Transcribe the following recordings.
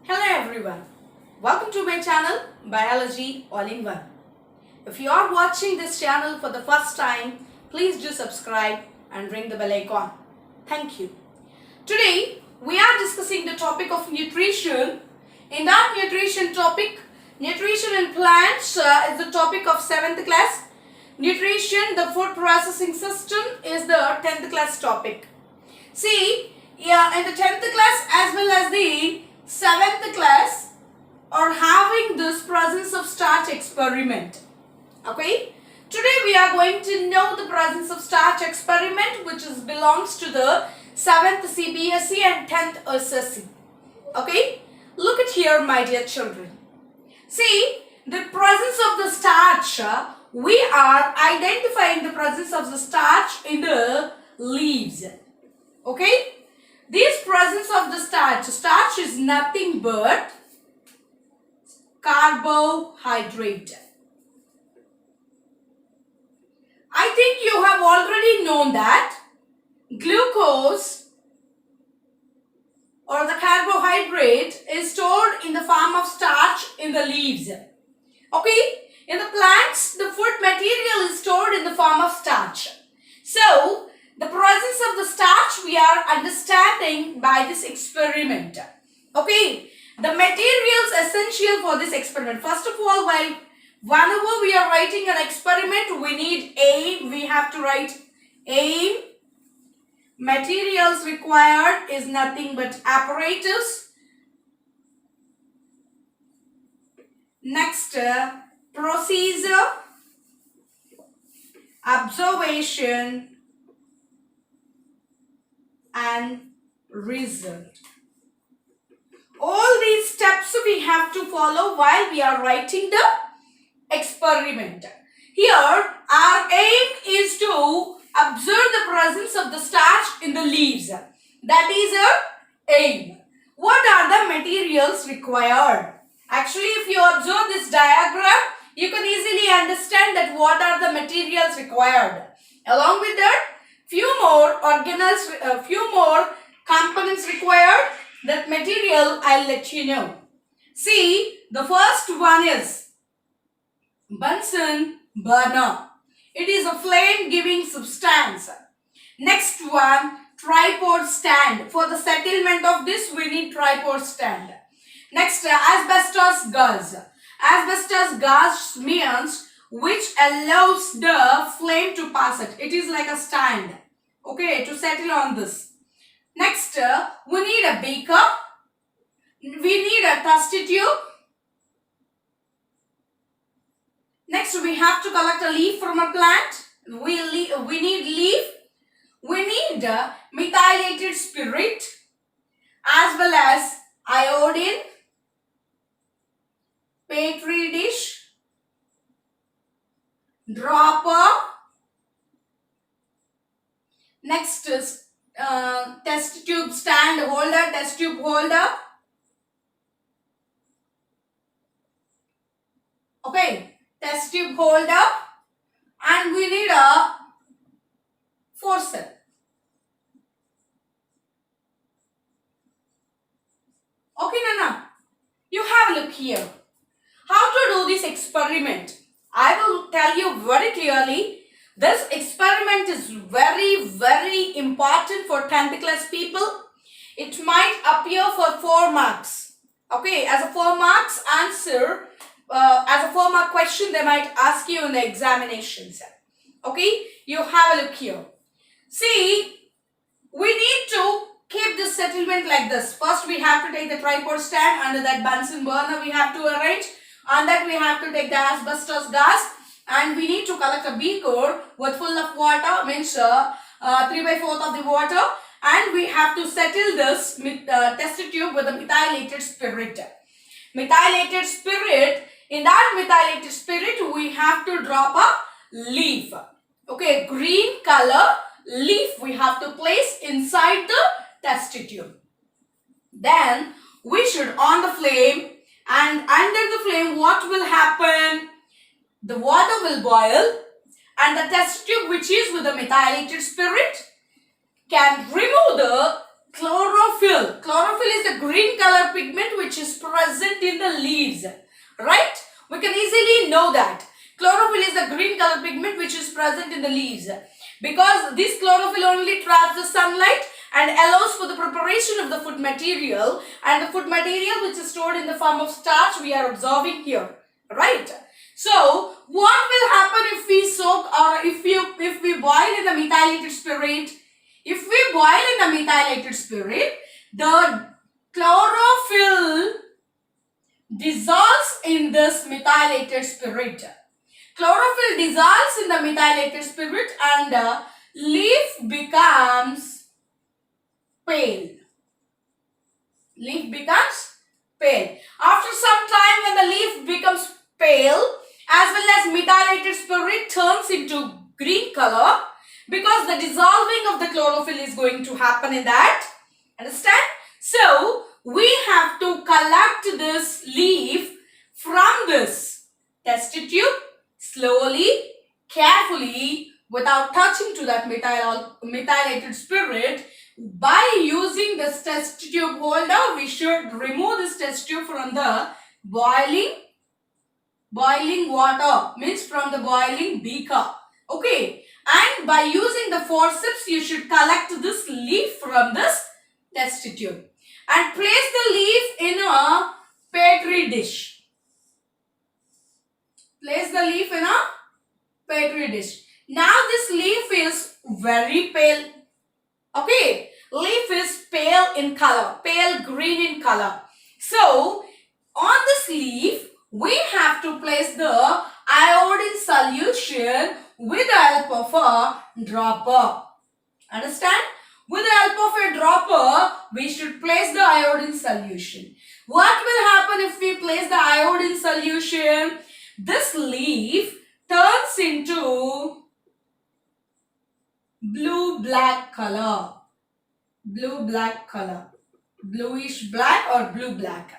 Hello everyone, welcome to my channel Biology All-in-One. If you are watching this channel for the first time, please do subscribe and ring the bell icon. Thank you. Today we are discussing the topic of nutrition. In that nutrition topic, nutrition in plants is the topic of 7th class. Nutrition, the food processing system, is the 10th class topic. See, in the 10th class as well as the 7th class are having this presence of starch experiment. Okay, today we are going to know the presence of starch experiment, which belongs to the 7th CBSE and 10th SSC. Okay, look at here, my dear children. See, the presence of the starch, we are identifying the presence of the starch in the leaves. Okay, this presence of the starch is nothing but carbohydrate. I think you have already known that glucose or the carbohydrate is stored in the form of starch in the leaves. Okay, in the plants, the food material is stored in the form of starch. So, the presence of the starch we are understanding by this experiment. Okay, the materials essential for this experiment. First of all, whenever we are writing an experiment, we need aim. We have to write aim. Materials required is nothing but apparatus. Next, procedure, observation, and result. All these steps we have to follow while we are writing the experiment. Here, our aim is to observe the presence of the starch in the leaves. That is our aim. What are the materials required? Actually, if you observe this diagram, you can easily understand that what are the materials required. Along with that, few more organelles, few more components required. That material I'll let you know. See, the first one is Bunsen burner. It is a flame giving substance. Next one, tripod stand. For the settlement of this, we need tripod stand. Next, asbestos gas. Asbestos gas means which allows the flame to pass it. It is like a stand, okay, to settle on this. Next, we need a beaker. We need a test tube. Next, we have to collect a leaf from a plant. We need leaf. We need methylated spirit as well as iodine, petri dish, dropper. Next is test tube stand holder, test tube holder. Okay, test tube holder, and we need a forceps. Okay, Nana, you have a look here. How to do this experiment? I will tell you very clearly. This experiment is very important for 10th class people. It might appear for 4 marks. Okay, as a 4 marks answer, as a 4 mark question, they might ask you in the examinations. Okay, you have a look here. See, we need to keep this settlement like this. First, we have to take the tripod stand. Under that Bunsen burner, we have to arrange. On that, we have to take the asbestos gas. And we need to collect a beaker with full of water, means 3/4 of the water. And we have to settle this test tube with a methylated spirit. Methylated spirit, in that methylated spirit, we have to drop a leaf. Okay, green color leaf we have to place inside the test tube. Then, we should on the flame, and under the flame, what will happen? The water will boil and the test tube, which is with the methylated spirit, can remove the chlorophyll. Chlorophyll is the green color pigment which is present in the leaves. Right? We can easily know that. Chlorophyll is the green color pigment which is present in the leaves. Because this chlorophyll only traps the sunlight and allows for the preparation of the food material, and the food material which is stored in the form of starch we are observing here. Right? So, what will happen if we soak or if we boil in the methylated spirit? If we boil in the methylated spirit, the chlorophyll dissolves in this methylated spirit. Chlorophyll dissolves in the methylated spirit and the leaf becomes pale. Leaf becomes pale. After some time when the leaf becomes pale, as well as methylated spirit turns into green color, because the dissolving of the chlorophyll is going to happen in that. Understand? So, we have to collect this leaf from this test tube slowly, carefully, without touching to that methylated spirit. By using this test tube holder, we should remove this test tube from the boiling water, means from the boiling beaker. Okay. And by using the forceps, you should collect this leaf from this test tube and place the leaf in a petri dish. Place the leaf in a petri dish. Now this leaf is very pale. Okay, leaf is pale in color, pale green in color. So, on this leaf, we have to place the iodine solution with the help of a dropper. Understand? With the help of a dropper, we should place the iodine solution. What will happen if we place the iodine solution? This leaf turns into blue-black color. Blue-black color. Bluish black or blue-black.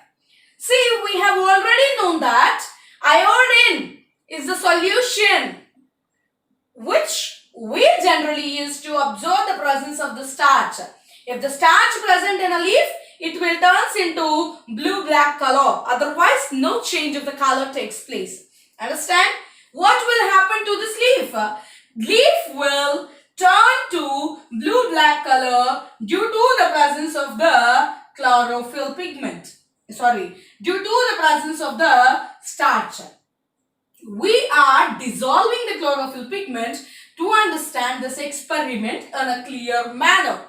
See, we have already known that iodine is the solution which we generally use to absorb the presence of the starch. If the starch present in a leaf, it will turn into blue-black color. Otherwise, no change of the color takes place. Understand? What will happen to this leaf? Leaf will turn to blue-black color due to the presence of the chlorophyll pigment. Due to the presence of the starch. We are dissolving the chlorophyll pigment to understand this experiment in a clear manner.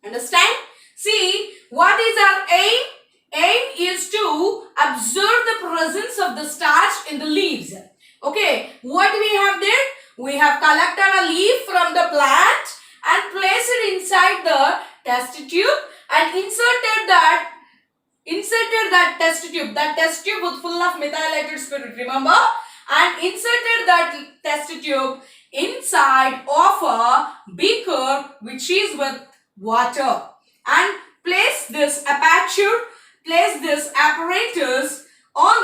Understand? See, what is our aim? Aim is to observe the presence of the starch in the leaves. Okay, what we have did? We have collected a leaf from the plant and placed it inside the test tube and inserted that test tube. That test tube was full of methylated spirit, remember? And inserted that test tube inside of a beaker which is with water, and place this aperture, place this apparatus on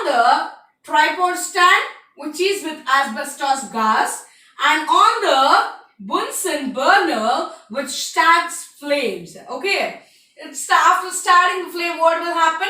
the tripod stand which is with asbestos gas, and on the Bunsen burner which starts flames. Okay, after starting the flame, what will happen?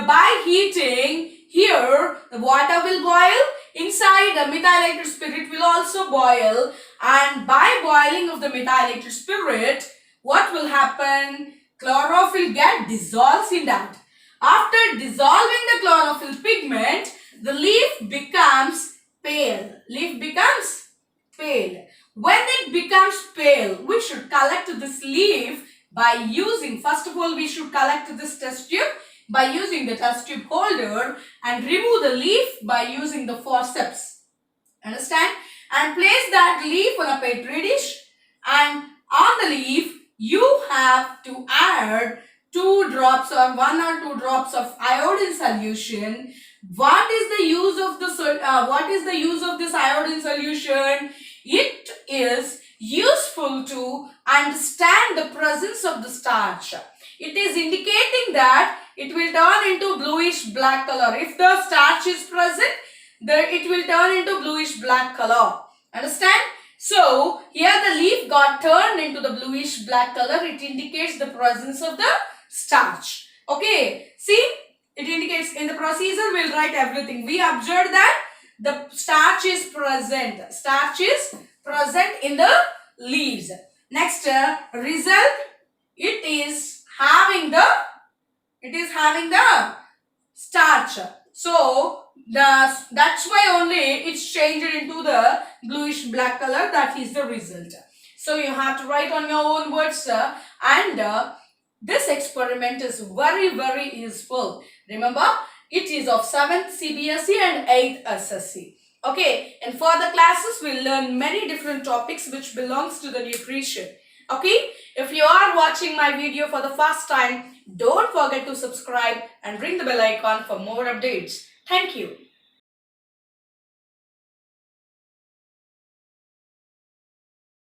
By heating, here the water will boil, inside the methylated spirit will also boil, and by boiling of the methylated spirit, what will happen? Chlorophyll get dissolves in that. After dissolving the chlorophyll pigment, the leaf becomes pale. Leaf becomes pale. When it becomes pale, we should collect this leaf by using, first of all, we should collect this test tube by using the test tube holder and remove the leaf by using the forceps. Understand? And place that leaf on a petri dish, and on the leaf you have to add 2 drops or 1 or 2 drops of iodine solution. What is the use of this iodine solution? It is useful to understand the presence of the starch. It is indicating that it will turn into bluish black color. If the starch is present, it will turn into bluish black color. Understand? So here the leaf got turned into the bluish black color. It indicates the presence of the starch. Okay, see, it indicates in the procedure we'll write everything. We observed that the starch is present. Starch is present in the leaves. Next result, it is having the starch. So that's why only it's changed into the bluish black color. That is the result. So you have to write on your own words, and this experiment is very useful. Remember, it is of 7th CBSE and 8th SSC. Okay, in further classes we'll learn many different topics which belongs to the nutrition. Okay, if you are watching my video for the first time, don't forget to subscribe and ring the bell icon for more updates. Thank you.